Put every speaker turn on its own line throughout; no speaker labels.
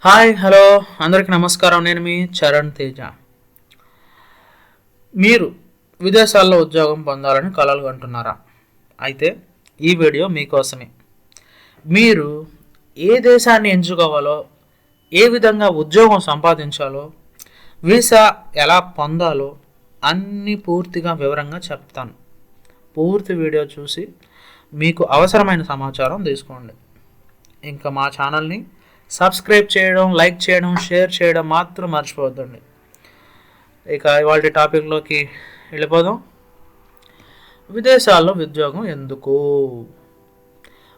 Hi hello అందరికీ నమస్కారం. నేను మీ చరణ్ తేజ. మీరు విదేశాల్లో ఉద్యోగం పొందాలని కలలు కంటున్నారా? అయితే ఈ వీడియో మీకోసమే. మీరు ఏ దేశాన్ని ఎంచుకోవాలో, ఏ విధంగా ఉద్యోగం సంపాదించాలో, వీసా ఎలా పొందాలో అన్నీ పూర్తిగా వివరంగా చెప్తాను. పూర్తి వీడియో చూసి మీకు అవసరమైన సమాచారం తీసుకోండి. ఇంకా మా ఛానల్ని సబ్స్క్రైబ్ చేయడం, లైక్ చేయడం, షేర్ చేయడం మాత్రం మర్చిపోవద్దండి. ఇక ఇవాళ టాపిక్లోకి వెళ్ళిపోదాం. విదేశాల్లో ఉద్యోగం ఎందుకు?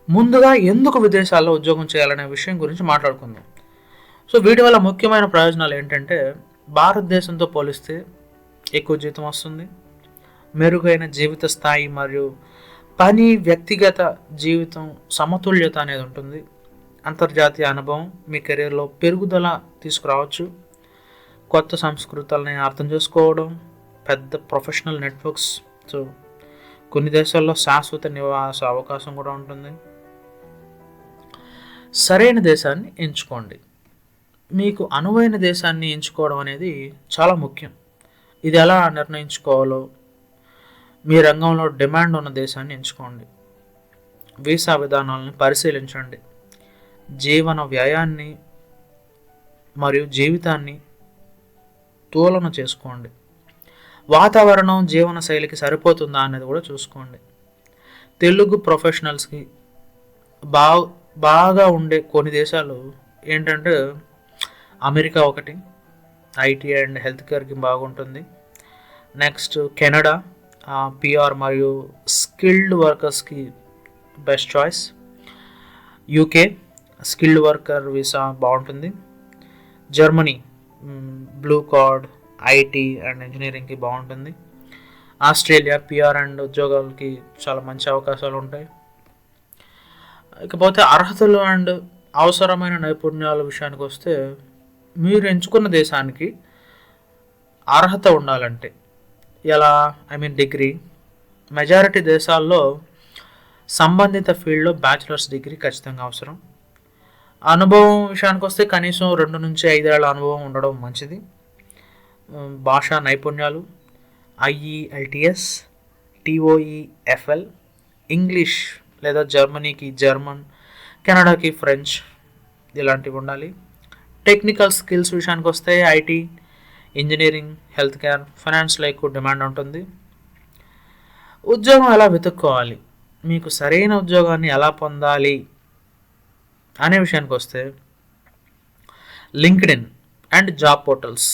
ముందుగా ఎందుకు విదేశాల్లో ఉద్యోగం చేయాలనే విషయం గురించి మాట్లాడుకుందాం. సో వీటి వల్ల ముఖ్యమైన ప్రయోజనాలు ఏంటంటే, భారతదేశంతో పోలిస్తే ఎక్కువ జీతం వస్తుంది, మెరుగైన జీవిత స్థాయి మరియు పని వ్యక్తిగత జీవితం సమతుల్యత అనేది ఉంటుంది, అంతర్జాతీయ అనుభవం మీ కెరీర్లో పెరుగుదల తీసుకురావచ్చు, కొత్త సంస్కృతులని అర్థం చేసుకోవడం, పెద్ద ప్రొఫెషనల్ నెట్వర్క్స్. సో కొన్ని దేశాల్లో శాశ్వత నివాస అవకాశం కూడా ఉంటుంది. సరైన దేశాన్ని ఎంచుకోండి. మీకు అనువైన దేశాన్ని ఎంచుకోవడం అనేది చాలా ముఖ్యం. ఇది ఎలా నిర్ణయించుకోవాలో, మీ రంగంలో డిమాండ్ ఉన్న దేశాన్ని ఎంచుకోండి. వీసా విధానాలను పరిశీలించండి. జీవన వ్యయాన్ని మరియు జీవితాన్ని తులన చేసుకోండి. వాతావరణం జీవన శైలికి సరిపోతుందా అనేది కూడా చూసుకోండి. తెలుగు ప్రొఫెషనల్స్కి బాగా ఉండే కొన్ని దేశాలు ఏంటంటే, అమెరికా ఒకటి, ఐటీ అండ్ హెల్త్ కేర్కి బాగుంటుంది. నెక్స్ట్ కెనడా, పిఆర్ మరియు స్కిల్డ్ వర్కర్స్కి best choice. UK skilled worker visa బాగుంటుంది. Germany blue card, IT and ఇంజనీరింగ్కి బాగుంటుంది. ఆస్ట్రేలియా పిఆర్ అండ్ ఉద్యోగాలకి చాలా మంచి అవకాశాలు ఉంటాయి. ఇకపోతే అర్హతలు అండ్ అవసరమైన నైపుణ్యాల విషయానికి వస్తే, మీరు ఎంచుకున్న దేశానికి అర్హత ఉండాలంటే ఎలా? డిగ్రీ. మెజారిటీ దేశాల్లో సంబంధిత ఫీల్డ్లో బ్యాచిలర్స్ డిగ్రీ ఖచ్చితంగా అవసరం. అనుభవం విషయానికి వస్తే కనీసం 2 నుంచి 5 ఏళ్ల అనుభవం ఉండడం మంచిది. భాషా నైపుణ్యాలు ఐఈఎల్టిఎస్, టిఓఈఎఫ్ఎల్, ఇంగ్లీష్ లేదా జర్మనీకి జర్మన్, కెనడాకి ఫ్రెంచ్ ఇలాంటివి ఉండాలి. టెక్నికల్ స్కిల్స్ విషయానికి వస్తే ఐటీ, ఇంజనీరింగ్, హెల్త్ కేర్, ఫైనాన్స్లో ఎక్కువ డిమాండ్ ఉంటుంది. ఉద్యోగం ఎలా వెతుక్కోవాలి, మీకు సరైన ఉద్యోగాన్ని ఎలా పొందాలి అనే విషయానికి వస్తే, LinkedIn and job portals,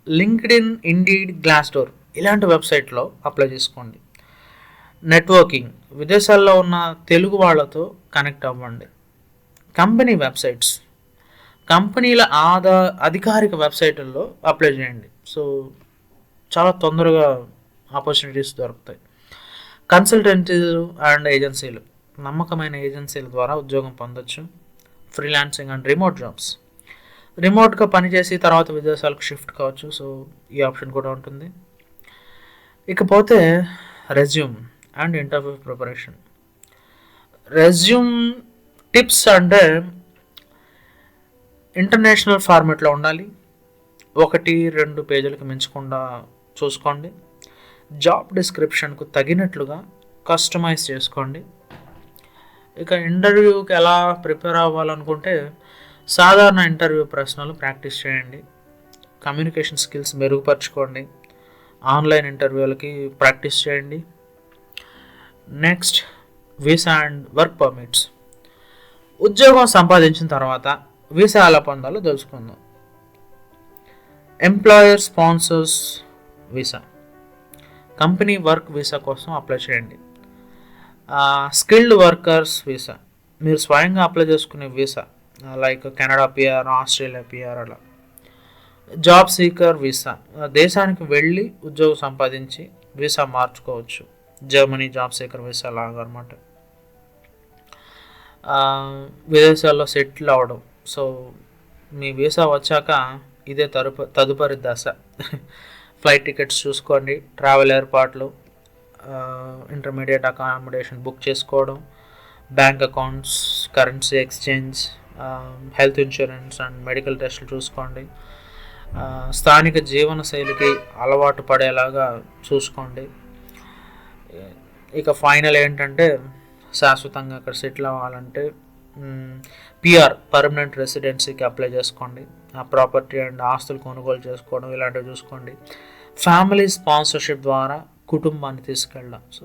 LinkedIn, indeed, Glassdoor ఇలాంటి వెబ్సైట్లో అప్లై చేసుకోండి. నెట్వర్కింగ్, విదేశాల్లో ఉన్న తెలుగు వాళ్ళతో కనెక్ట్ అవ్వండి. కంపెనీ వెబ్సైట్స్, కంపెనీల అధికారిక వెబ్సైట్లలో అప్లై చేయండి. సో చాలా తొందరగా ఆపర్చునిటీస్ దొరుకుతాయి. కన్సల్టెన్సీలు అండ్ ఏజెన్సీలు, నమ్మకమైన ఏజెన్సీల ద్వారా ఉద్యోగం పొందొచ్చు. ఫ్రీలాన్సింగ్ అండ్ రిమోట్ జాబ్స్, రిమోట్గా పనిచేసి తర్వాత విదేశాలకు షిఫ్ట్ కావచ్చు. సో ఈ ఆప్షన్ కూడా ఉంటుంది. ఇకపోతే resume and interview preparation. Resume tips అంటే ఇంటర్నేషనల్ ఫార్మాట్లో ఉండాలి. 1-2 పేజీలకు మించకుండా చూసుకోండి. జాబ్ డిస్క్రిప్షన్కు తగినట్లుగా కస్టమైజ్ చేసుకోండి. ఇక ఇంటర్వ్యూకి ఎలా ప్రిపేర్ అవ్వాలనుకుంటే, సాధారణ ఇంటర్వ్యూ ప్రశ్నలు ప్రాక్టీస్ చేయండి. కమ్యూనికేషన్ స్కిల్స్ మెరుగుపరచుకోండి. ఆన్లైన్ ఇంటర్వ్యూలకి ప్రాక్టీస్ చేయండి. Next visa and work permits. ఉద్యోగం సంపాదించిన తర్వాత వీసా ఎలా పొందాలో తెలుసుకుందాం. Employer sponsors visa, company work visa కోసం అప్లై చేయండి. స్కిల్డ్ వర్కర్స్ వీసా, మీరు స్వయంగా అప్లై చేసుకునే visa, like Canada PR, Australia PR అలా. జాబ్ సీకర్ వీసా, దేశానికి వెళ్ళి ఉద్యోగం సంపాదించి వీసా మార్చుకోవచ్చు. జర్మనీ జాబ్ సీకర్ వీసా లాగా అనమాట. విదేశాల్లో సెటిల్ అవ్వడం. సో మీ వీసా వచ్చాక ఇదే తదుపరి దశ. ఫ్లైట్ టికెట్స్ చూసుకోండి, ట్రావెల్ ఏర్పాట్లు, ఇంటర్మీడియట్ అకామిడేషన్ బుక్ చేసుకోవడం, bank accounts, currency exchange, health insurance and medical టెస్టులు చూసుకోండి. స్థానిక జీవన శైలికి అలవాటు పడేలాగా చూసుకోండి. ఇక ఫైనల్ ఏంటంటే, శాశ్వతంగా అక్కడ సెటిల్ అవ్వాలంటే పిఆర్ పర్మనెంట్ రెసిడెన్సీకి అప్లై చేసుకోండి. ఆ ప్రాపర్టీ అండ్ ఆస్తులు కొనుగోలు చేసుకోవడం ఇలాంటివి చూసుకోండి. ఫ్యామిలీ స్పాన్సర్షిప్ ద్వారా కుటుంబాన్ని తీసుకెళ్ళడం. సో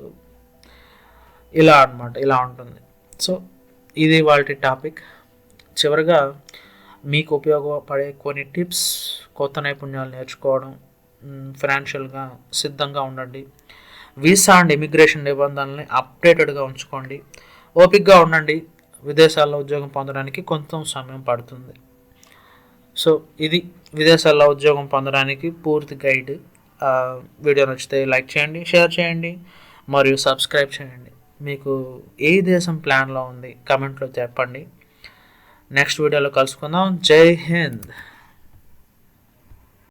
ఇలా అన్నమాట, ఇలా ఉంటుంది. సో ఇది వాళ్ళ టాపిక్. చివరిగా మీకు ఉపయోగపడే కొన్ని టిప్స్, కొత్త నైపుణ్యాలు నేర్చుకోవడం, ఫైనాన్షియల్గా సిద్ధంగా ఉండండి. వీసా అండ్ ఇమిగ్రేషన్ నిబంధనల్ని అప్డేటెడ్గా ఉంచుకోండి. ఓపికగా ఉండండి. విదేశాల్లో ఉద్యోగం పొందడానికి కొంచెం సమయం పడుతుంది. సో ఇది విదేశాల్లో ఉద్యోగం పొందడానికి పూర్తి గైడ్. వీడియో నచ్చితే లైక్ చేయండి, షేర్ చేయండి మరియు సబ్స్క్రైబ్ చేయండి. మీకు ఏ దేశం ప్లాన్లో ఉంది కమెంట్లో చెప్పండి. నెక్స్ట్ వీడియోలో కలుసుకుందాం. జై హింద్.